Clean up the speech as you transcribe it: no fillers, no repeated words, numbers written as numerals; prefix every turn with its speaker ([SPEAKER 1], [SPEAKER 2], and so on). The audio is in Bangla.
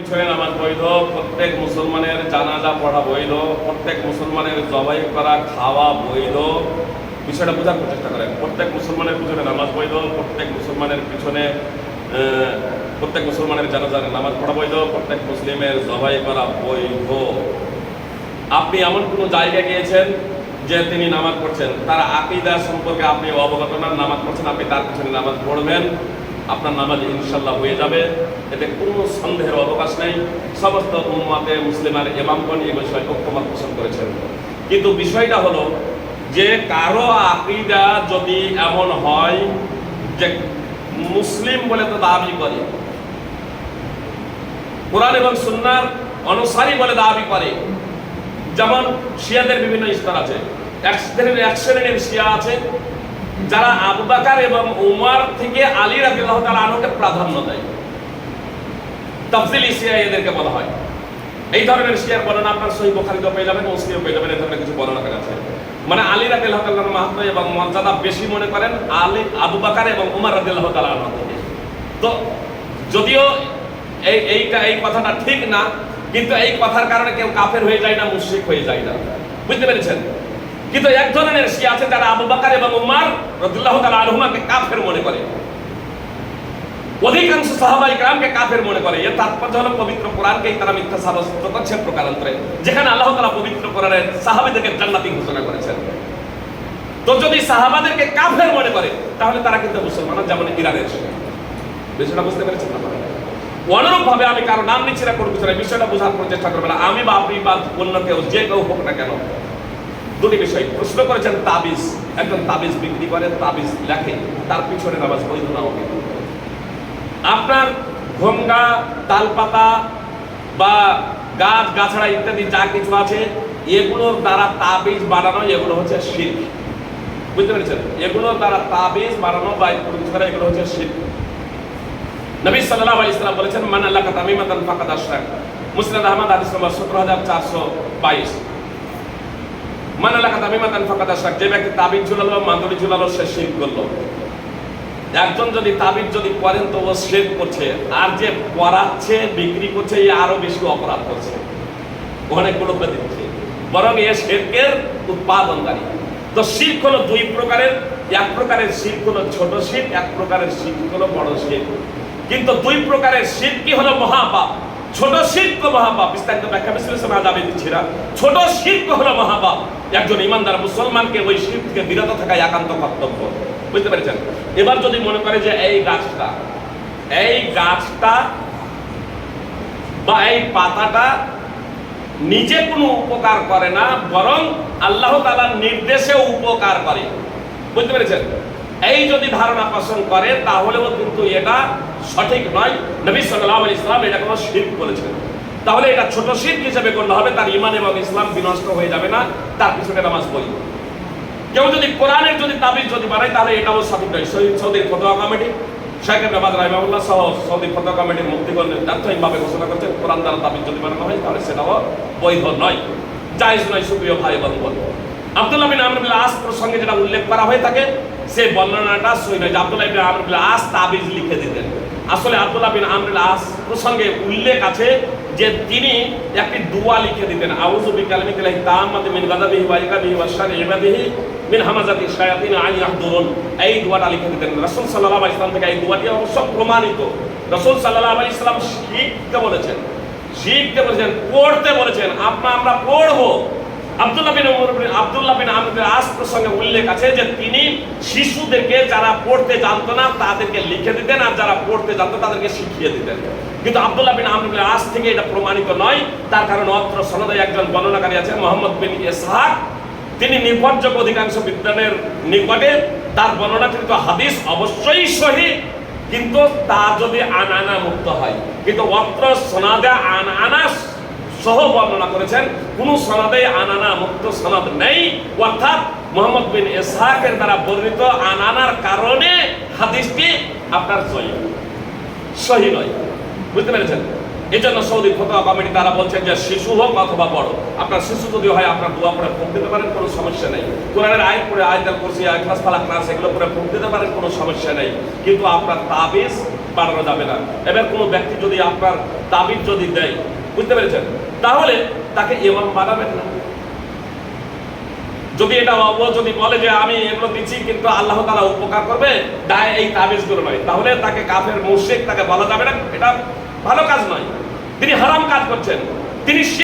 [SPEAKER 1] পিছনে নামাজ বৈধ, প্রত্যেক মুসলমানের জানাজা পড়া বৈধ, প্রত্যেক মুসলমানের জবাই করা খাওয়া বৈধ। বিষয়টা বোঝার চেষ্টা করেন। প্রত্যেক মুসলমানের পিছনে নামাজ বৈধ, প্রত্যেক মুসলমানের পিছনে প্রত্যেক মুসলমানের জানাজার নামাজ পড়া বৈধ, প্রত্যেক মুসলিমের জবাই করা বৈধ। আপনি এমন কোনো জায়গায় গিয়েছেন যে তিনি নামাজ পড়ছেন, তার আকীদা সম্পর্কে আপনি অবগত না, নামাজ পড়ছেন, আপনি তার পিছনে নামাজ পড়বেন, আপনার নামাজ ইনশাল্লাহ হয়ে যাবে, এতে কোনো সন্দেহের অবকাশ নেই। সমস্ত উম্মতে মুসলিমের ইমামগণ এই বিষয়ে ঐক্যমত পোষণ করেছেন। কিন্তু বিষয়টা হলো যে কারো আকীদা যদি এমন হয় যে মুসলিম বলে তো দাবি করে, কোরআন এবং সুন্নাহর অনুসারী বলে দাবি করে, যেমন শিয়াদের বিভিন্ন স্তর আছে। এক শ্রেণীর শিয়া আছে যারা আবু বকর এবং উমর থেকে আলী রাদিয়াল্লাহু তাআলা আনহুকে প্রাধান্য দেয়, তাফজিলি শিয়া এদেরকে বলা হয়। এই ধরনের শিয়ার বর্ণনা আপনার সহিহ বুখারীতে পেয়ে যাবেন, মুসলিমে পেয়ে যাবেন। এই ধরনের কিছু বর্ণনা আছে, মানে আলী রাদিয়াল্লাহু তাআলার মাহাত্ম্য এবং মর্যাদা বেশি মনে করেন আলী, আবু বকর এবং উমর রাদিয়াল্লাহু তাআলা আনহু থেকে। তো যদিও এই কথাটা ঠিক না, কিন্তু এই কথার কারণে কেউ কাফের হয়ে যায় না, মুশরিক হয়ে যায় না, বুঝতে পেরেছেন? কিন্তু এক ধরনের শিয়া আছে যারা আবু বকর এবং উমর রাদিয়াল্লাহু তাআলা আনহুমাকে কাফের মনে করে, অধিকাংশ সাহাবায়ে কেরামকে কাফের মনে করে। এর তাৎপর্য হলো পবিত্র কোরআনকেই তারা মিথ্যা সাব্যস্ত করছে প্রকারান্তরে, যেখানে আল্লাহ তাআলা পবিত্র কোরআনে সাহাবীদেরকে জান্নাতি ঘোষণা করেছেন। তো যদি সাহাবাদেরকে কাফের মনে করে তাহলে তারা কিন্তু মুসলমান, যেমন ইরানের শিয়া। বিষয়টা বুঝতে পেরেছেন না? অনুরূপ ভাবে আমি কারো নাম নিচ্ছি না, কোনো কিছু না, বিষয়টা বোঝার চেষ্টা করবেন। আমি বা আপনি বা অন্য কেউ, যে কেউ হোক না কেন, দুটি বিষয় প্রশ্ন করেছেন। তাবিজ, একজন তাবিজ বিক্রি করে, তাবিজ লেখে, তার পিছনে নামাজ বৈধ না হবে। আপনার ঘোঙ্গা, তালপাতা বা গাছ গাছড়া ইত্যাদি যা কিছু আছে, এগুলোর দ্বারা তাবিজ বানানো, এগুলো হচ্ছে শিরক, বুঝতে পেরেছেন? এগুলোর দ্বারা তাবিজ বানানো বা এগুলো হচ্ছে শিরক। নবী সাল্লাল্লাহু আলাইহি ওয়াসাল্লাম বলেছেন, মান আল্লাকা তামিমাতান ফাকাদ আশরাক। মুসনাদ আহমদ হাদিস নম্বর 17422। মান আল্লাকা তামিমাতান ফাকাদ আশরাক, যে ব্যক্তি তাবিজ ঝুলালো, মাদুরি ঝুলালো, সে শিরক করলো। একজন যদি তাবিজ যদি করেন তো ও শিরক করছে, আর যে পরাচ্ছে, বিক্রি করছে, এ আরো বেশি অপরাধ করছে, অনেকগুলো দিচ্ছে, বরং এ শিরকের উৎপাদনকারী। তো শিরক হলো দুই প্রকারের। এক প্রকারের শিরক হলো ছোট শিরক, এক প্রকারের শিরক হলো বড় শিরক। কিন্তু দুই প্রকারের শিরক কি হলো মহাপাপ। ছোট শিরক মহাপাপ, বিস্তারিত ব্যাখ্যা বিশ্লেষণ আজ আমি দিচ্ছি না। ছোট শিরক হলো মহাপাপ। একজন ইমানদার মুসলমানকে ওই শিরক থেকে বিরত থাকা একান্ত কর্তব্য, বুঝতে পেরেছেন? এবার যদি মনে করে যে এই গাছটা বা এই পাতাটা নিজে কোনো উপকার করে না, বরং আল্লাহ তাআলার নির্দেশে উপকার করে, বুঝতে পেরেছেন? এই যদি ধারণা পোষণ করে তাহলেও কিন্তু এটা সঠিক নয়। নবী সাল্লাল্লাহু আলাইহি ওয়াসাল্লাম এটা কোনো শিরক বলেছেন। তাহলে এটা ছোট শিরক হিসেবে গণ্য হবে, তার ঈমান এবং ইসলাম বিনষ্ট হয়ে যাবে না, তার পিছনে নামাজ বৈধ। কেউ যদি কোরআনের যদি তাবিজ যদি বানায় তাহলে এটাও সঠিক নয়। সৌদির ফতোয়া কমিটি, শেখ ইবনে বাজ রাহিমাহুল্লাহ সহ সৌদি ফতোয়া কমিটির মুফতিগণ তাৎক্ষণিকভাবে ঘোষণা করছেন, কোরআন দ্বারা তাবিজ যদি বানানো হয় তাহলে সেটাও বৈধ নয়, জায়েজ নয়। সুপ্রিয় ভাই বন্ধুগণ, আব্দুল্লাহ বিন আমর বিন আস প্রসঙ্গে যেটা উল্লেখ করা হয়ে থাকে, সেই বর্ণনাটা সহি নয় যে আব্দুল্লাহ বিন আমর বিন আস তাবিজ লিখে দিতেন। আসলে আব্দুল্লাহ বিন আমর বিন আস প্রসঙ্গে উল্লেখ আছে যে তিনি একটি দোয়া লিখে দিতেন, আউযু বিকালিমাতিল্লাহি তাম্মাতি মিন গাযাবিহি ওয়া ইকাবিহি ওয়া শাররি ইবাদিহি মিন হামাযাতি শায়াতিন আন ইয়াহদুরুন। এই দোয়াটা লিখে দিতেন। রাসূল সাল্লাল্লাহু আলাইহি ওয়াসাল্লাম থেকে এই দোয়াটি অবশ্য প্রমাণিত। রাসূল সাল্লাল্লাহু আলাইহি ওয়াসাল্লাম শিখতে বলেছেন, পড়তে বলেছেন, আমরা পড়বো। আব্দুল্লাহ বিন আমর বিন আস প্রসঙ্গে উল্লেখ আছে যে তিনি শিশুদেরকে যারা পড়তে জানতো না তাদেরকে লিখে দিতেন, আর যারা পড়তে জানতো তাদেরকে শিখিয়ে দিতেন। কিন্তু আব্দুল্লাহ বিন আমর বিন আস থেকে এটা প্রমাণিত নয়। তার কারণ অত্র সনদে একজন বর্ণনাকারী আছে, মুহাম্মদ বিন ইসহাক। তিনি নির্ভরযোগ্য অধিকাংশ বিদ্বানের নিকটে। তার বর্ণনাকৃত হাদিস অবশ্যই সহিহ, কিন্তু তা যদি আনানা মুক্ত হয়। কিন্তু অত্র সনদে আনানা সহ বর্ণনা করেছেন, কোন সনদে আনানা মুক্ত সনদ নেই, অর্থাৎ মুহাম্মদ বিন ইসহাকের দ্বারা বর্ণিত আনানার কারণে হাদিসটি আপনার সহিহ নয়, বুঝতে পেরেছেন? এই জন্য সৌদি ফতোয়া কমিটি তারা বলছেন যে শিশু হোক অথবা বড়, আপনার শিশু যদি হয় আপনার দোয়া পড়ে ফুঁক দিতে পারেন, কোনো সমস্যা নেই। কোরআনের আয়াত পড়ে, আয়াতুল কুরসি, ইখলাস, ফালাক, নাস এগুলো পড়ে ফুঁক দিতে পারেন, কোনো সমস্যা নেই। কিন্তু আপনার তাবিজ বানানো যাবে না। এবার কোনো ব্যক্তি যদি আপনার তাবিজ যদি দেয়, বুঝতে পেরেছেন, তাহলে তাকে ইমাম বানাবেন না। যদি এটা ও যদি বলে যে আমি এগুলো দিচ্ছি কিন্তু আল্লাহ তাআলা উপকার করবে, দায় এই তাবিজগুলো নয়, তাহলে তাকে কাফের মুশরিক তাকে বলা যাবে না। এটা ভালো কাজ নয়, তিনি হারাম কাজ করছেন, তিনি